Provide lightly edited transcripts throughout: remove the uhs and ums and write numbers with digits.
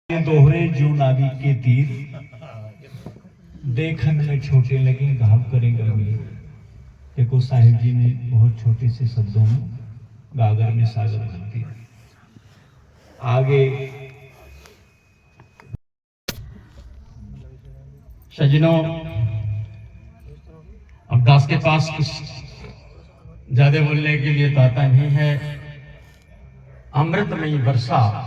दोहरे जो नाविक के तीर देखन में छोटे लगे घाव करे गंभीर। देखो साहिब जी ने बहुत छोटे से शब्दों में गागर में सागर भर दिया। आगे सज्जनों, अब दास के पास कुछ ज्यादा बोलने के लिए तो आता नहीं है। अमृतमयी वर्षा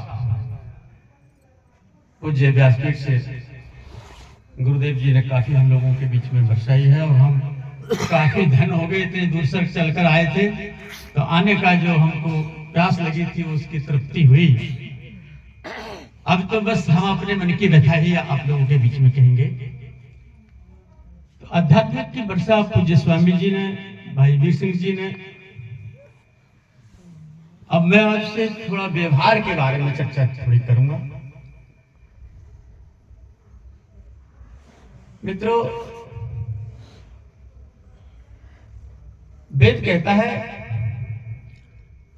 पूज्य व्यासपीठ से गुरुदेव जी ने काफी हम लोगों के बीच में बरसाई है, और हम काफी धन हो गए, इतनी दूर से चलकर आए थे, तो आने का जो हमको प्यास लगी थी उसकी तृप्ति हुई। अब तो बस हम अपने मन की व्यथा ही आप लोगों के बीच में कहेंगे। तो आध्यात्मिक की वर्षा पूज्य स्वामी जी ने, भाई वीर सिंह जी ने। अब मैं आपसे थोड़ा व्यवहार के बारे में चर्चा थोड़ी करूंगा। मित्रों, वेद कहता है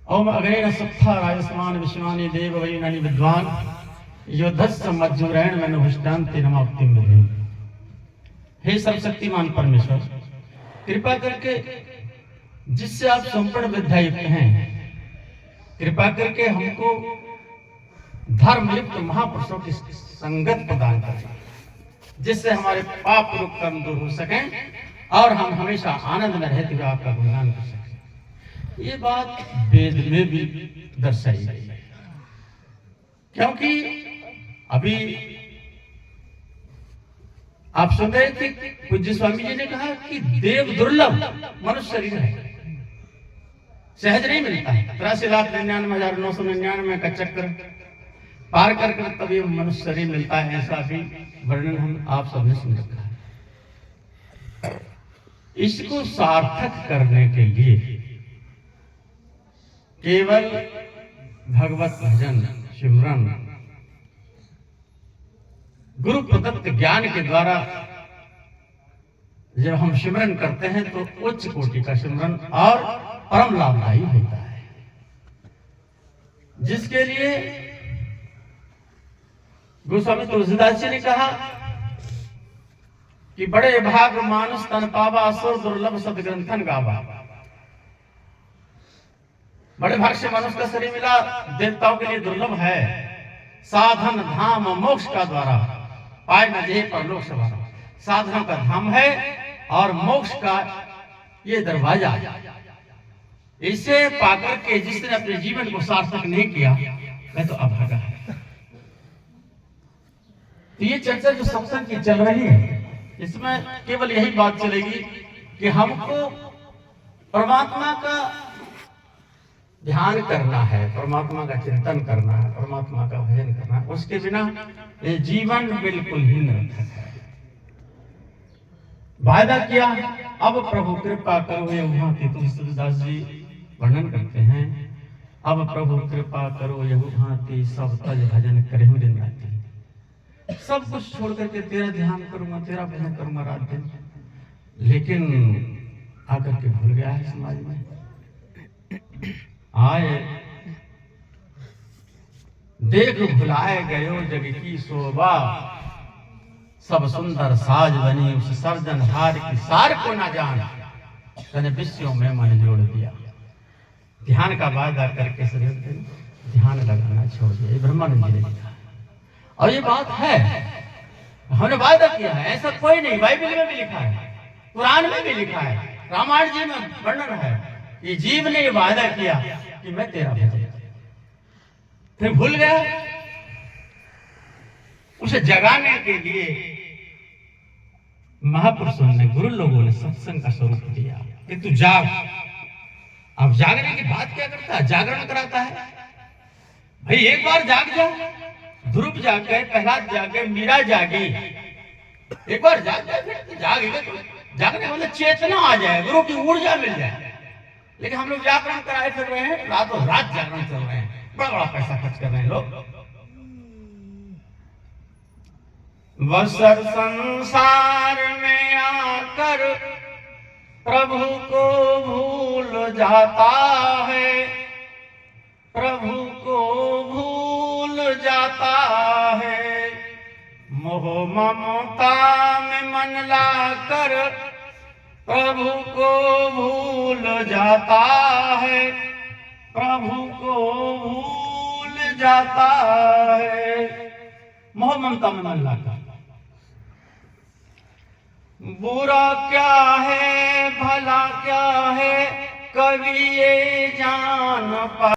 ओम अग्रेण सत्था राजस्मान विश्वानि देव वैनानि विद्वान योद्धस्य मज्जुरेण मनुष्टान्ति नमाप्तिम विधि। हे सर्वशक्तिमान परमेश्वर, कृपा करके जिससे आप संपूर्ण विद्यायुक्त हैं, कृपा करके हमको धर्मयुक्त महापुरुषों की संगत प्रदान करें, जिससे हमारे पाप रूप कर्म दूर हो सकें और हम हमेशा आनंद में रहते हुए आपका गुणगान कर सकें। ये बात वेद में भी दर्शाई गई है, क्योंकि अभी आप सुन रहे थे पूज्य स्वामी जी ने कहा कि देव दुर्लभ मनुष्य शरीर है, सहज नहीं मिलता है। 83,99,999 का चक्कर पार कर कर तभी मनुष्य शरीर मिलता है, ऐसा भी वर्णन हम आप सबने सुन रखा है। इसको सार्थक करने के लिए केवल भगवत भजन सिमरन गुरु प्रदत्त ज्ञान के द्वारा जब हम सिमरन करते हैं तो उच्च कोटि का सिमरन और परम लाभदायी होता है, जिसके लिए गोस्वामी तुलसीदास जी ने कहा कि बड़े भाग मानुष तन पावा असुर दुर्लभ सदग्रंथन गावा। बड़े भाग से मनुष्य का शरीर मिला, देवताओं के लिए दुर्लभ है। साधन धाम मोक्ष का द्वारा पाए न जे परलोक सवारा। साधनों का धाम है और मोक्ष का ये दरवाजा। इसे पाकर के जिसने अपने जीवन को सार्थक नहीं किया वह तो अभागा है। तो ये चर्चा जो सत्संग की चल रही है, इसमें केवल यही बात चलेगी कि हमको परमात्मा का ध्यान करना है, परमात्मा का चिंतन करना है, परमात्मा का भजन करना है। उसके बिना ये जीवन बिल्कुल ही निरर्थक है। वायदा किया, अब प्रभु कृपा करो ये भांति। तुलसीदास जी वर्णन करते हैं, अब प्रभु कृपा करो यह भांति, सब तज भजन करे दिन राति। सब कुछ छोड़ करके तेरा ध्यान करूंगा, तेरा भजन करूंगा रात दिन, लेकिन आकर के भूल गया है समाज में। आए देख भुलाए गयो जग की शोभा, सब सुंदर साज बनी उस सर्जनहार की, सार को ना जान तने विषयों में मन जोड़ दिया। ध्यान का वादा करके ध्यान लगाना छोड़ दिया, ब्रह्मानंद जी ने लिखा। और ये बात है, हमने वादा किया है, ऐसा कोई नहीं। बाइबल में भी लिखा है, कुरान में भी लिखा है, रामायण जी में वर्णन है कि जीव ने ये वादा किया कि मैं तेरा भजन, फिर भूल गया। उसे जगाने के लिए महापुरुषों ने, गुरु लोगों ने सत्संग का स्वरूप दिया कि तू जाग। अब जागने की बात क्या करता है? जागरण कराता है। भाई एक बार जाग जा, ध्रुव जाग गए, प्रहलाद जाग गए, मीरा जागी। एक बार जाग जाए फिर तो जागेगा। जागने मतलब चेतना आ जाए, गुरु की ऊर्जा मिल जाए। लेकिन हम लोग जागरण कराए फिर रहे हैं, रातों रात जागरण चल रहे हैं, बड़ा बड़ा पैसा खर्च कर रहे हैं लोग। वसर संसार में आकर प्रभु को भूल जाता है, प्रभु को भूल जाता है। मोह ममता में मन लाकर प्रभु को भूल जाता है, प्रभु को भूल जाता है। मोह ममता में मन लाकर। बुरा क्या है भला क्या है कवि ये जान पा